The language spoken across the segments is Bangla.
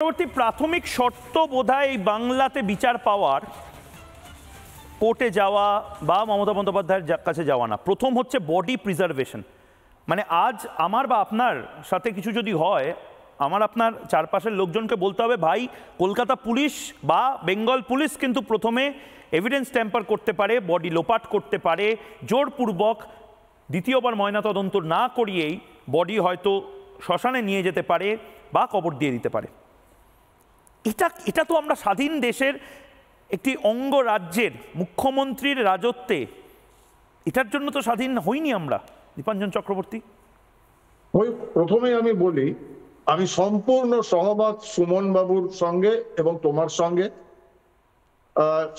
পরবর্তী প্রাথমিক শর্ত বোধহয় এই বাংলাতে বিচার পাওয়ার কোর্টে যাওয়া বা মমতা বন্দ্যোপাধ্যায়ের কাছে যাওয়া না। প্রথম হচ্ছে বডি প্রিজার্ভেশন। মানে আজ আমার বা আপনার সাথে কিছু যদি হয়, আমার আপনার চারপাশের লোকজনকে বলতে হবে, ভাই কলকাতা পুলিশ বা বেঙ্গল পুলিশ কিন্তু প্রথমে এভিডেন্স ট্যাম্পার করতে পারে, বডি লোপাট করতে পারে, জোরপূর্বক দ্বিতীয়বার ময়নাতদন্ত না করিয়েই বডি হয়তো শ্মশানে নিয়ে যেতে পারে বা কবর দিয়ে দিতে পারে। এটা তো আমরা স্বাধীন দেশের একটি অঙ্গরাজ্যের মুখ্যমন্ত্রীর রাজত্বে, এটার জন্য তো স্বাধীন হইনি আমরা। দীপাঞ্জন চক্রবর্তী, ওই প্রথমেই আমি বলি, আমি সম্পূর্ণ সহমত সুমন বাবুর সঙ্গে এবং তোমার সঙ্গে,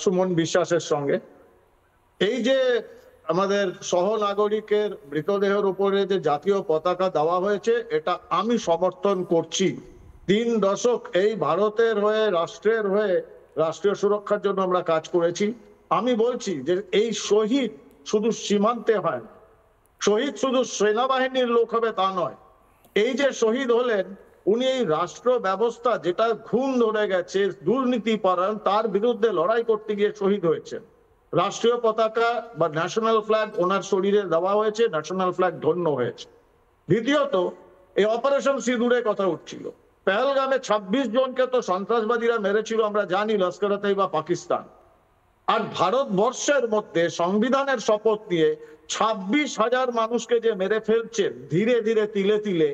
সুমন বিশ্বাসের সঙ্গে। এই যে আমাদের সহনাগরিকের মৃতদেহের উপরে যে জাতীয় পতাকা দেওয়া হয়েছে, এটা আমি সমর্থন করছি। 3 দশক এই ভারতের হয়ে, রাষ্ট্রের হয়ে, রাষ্ট্রীয় সুরক্ষার জন্য আমরা কাজ করেছি। আমি বলছি যে এই শহীদ শুধু সীমান্তে হয়, শহীদ শুধু সেনাবাহিনীর লোক হবে তা নয়। এই যে শহীদ হলেন, উনি এই রাষ্ট্র ব্যবস্থা যেটা ঘুম ধরে গেছে, দুর্নীতি পরায়ণ, তার বিরুদ্ধে লড়াই করতে গিয়ে শহীদ হয়েছেন। রাষ্ট্রীয় পতাকা বা ন্যাশনাল ফ্ল্যাগ ওনার শরীরে দেওয়া হয়েছে, ন্যাশনাল ফ্ল্যাগ ধন্য হয়েছে। দ্বিতীয়ত, এই অপারেশন সিঁদুরে কথা উঠছিল। পেহেলগামে 26 জনকে তো সন্ত্রাসবাদীরা মেরেছিল, আমরা জানি, লস্কর-ই-তৈবা পাকিস্তান। আর ভারতবর্ষের মধ্যে সংবিধানের শপথ নিয়ে 26,000 মানুষকে যে মেরে ফেলছেন ধীরে ধীরে, তিলে তিলে,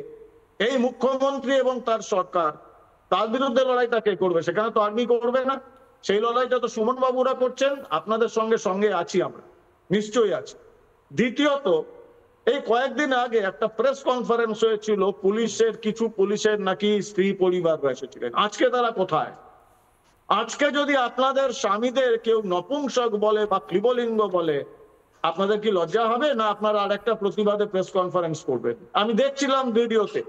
এই মুখ্যমন্ত্রী এবং তার সরকার, তার বিরুদ্ধে লড়াইটা কে করবে? সেখানে তো আর্মি করবে না। সেই লড়াইটা তো সুমন বাবুরা করছেন, আপনাদের সঙ্গে সঙ্গে আছি আমরা, নিশ্চয়ই আছি। দ্বিতীয়ত, এই কয়েকদিন আগে একটা প্রেস কনফারেন্স হয়েছিল, পুলিশের নাকি স্ত্রী পরিবাররা এসেছিলেন। আজকে তারা কোথায়? আজকে যদি আপনাদের স্বামীদের কেউ নপুংসক বলে বা ক্লিবলিঙ্গ বলে, আপনাদের কি লজ্জা হবে না? আপনারা আরেকটা প্রতিবাদে প্রেস কনফারেন্স করবেন? আমি দেখছিলাম ভিডিওতে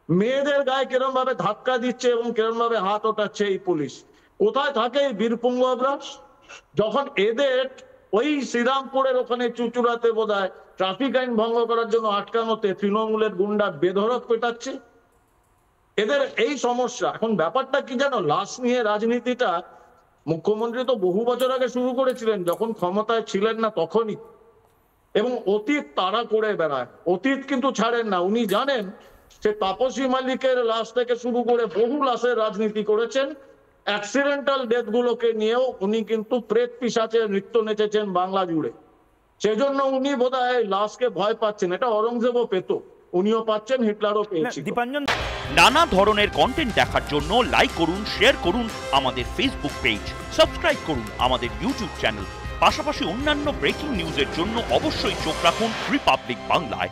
মেয়েদের গায়ে কিরম ভাবে ধাক্কা দিচ্ছে এবং কিরম ভাবে হাত ওঠাচ্ছে এই পুলিশ। কোথায় থাকে এই বীরপুঙ্গবরা? যখন এদের ওই শ্রীরামপুরের ওখানে চুচুড়াতে বোধহয় ট্রাফিক আইন ভঙ্গ করার জন্য আটকানোতে তৃণমূলের গুন্ডা বেধড়ক পেটাচ্ছে। এদের এই সমস্যা। এখন ব্যাপারটা কি জানো, লাশ নিয়ে রাজনীতিটা মুখ্যমন্ত্রী তো বহু বছর আগে শুরু করেছিলেন, যখন ক্ষমতায় ছিলেন না তখনই। এবং অতীত তারা করে বেড়ায়, অতীত কিন্তু ছাড়েন না। উনি জানেন সে তাপসী মালিকের লাশ থেকে শুরু করে বহু লাশের রাজনীতি করেছেন। অ্যাক্সিডেন্টাল ডেথ গুলোকে নিয়েও উনি কিন্তু প্রেত পিশাচের নৃত্য নেচেছেন বাংলা জুড়ে। সেজন্য উনি বোধহয় লাশকে ভয় পাচ্ছেন। এটা অরঙ্গজেবও পেত, উনিও পাচ্ছেন, হিটলারও পেয়েছিল। দীপাঞ্জন, নানা ধরনের কন্টেন্ট দেখার জন্য লাইক করুন, শেয়ার করুন আমাদের ফেসবুক পেজ, সাবস্ক্রাইব করুন আমাদের ইউটিউব চ্যানেল। পাশাপাশি অন্যান্য ব্রেকিং নিউজের জন্য অবশ্যই চোখ রাখুন রিপাবলিক বাংলায়।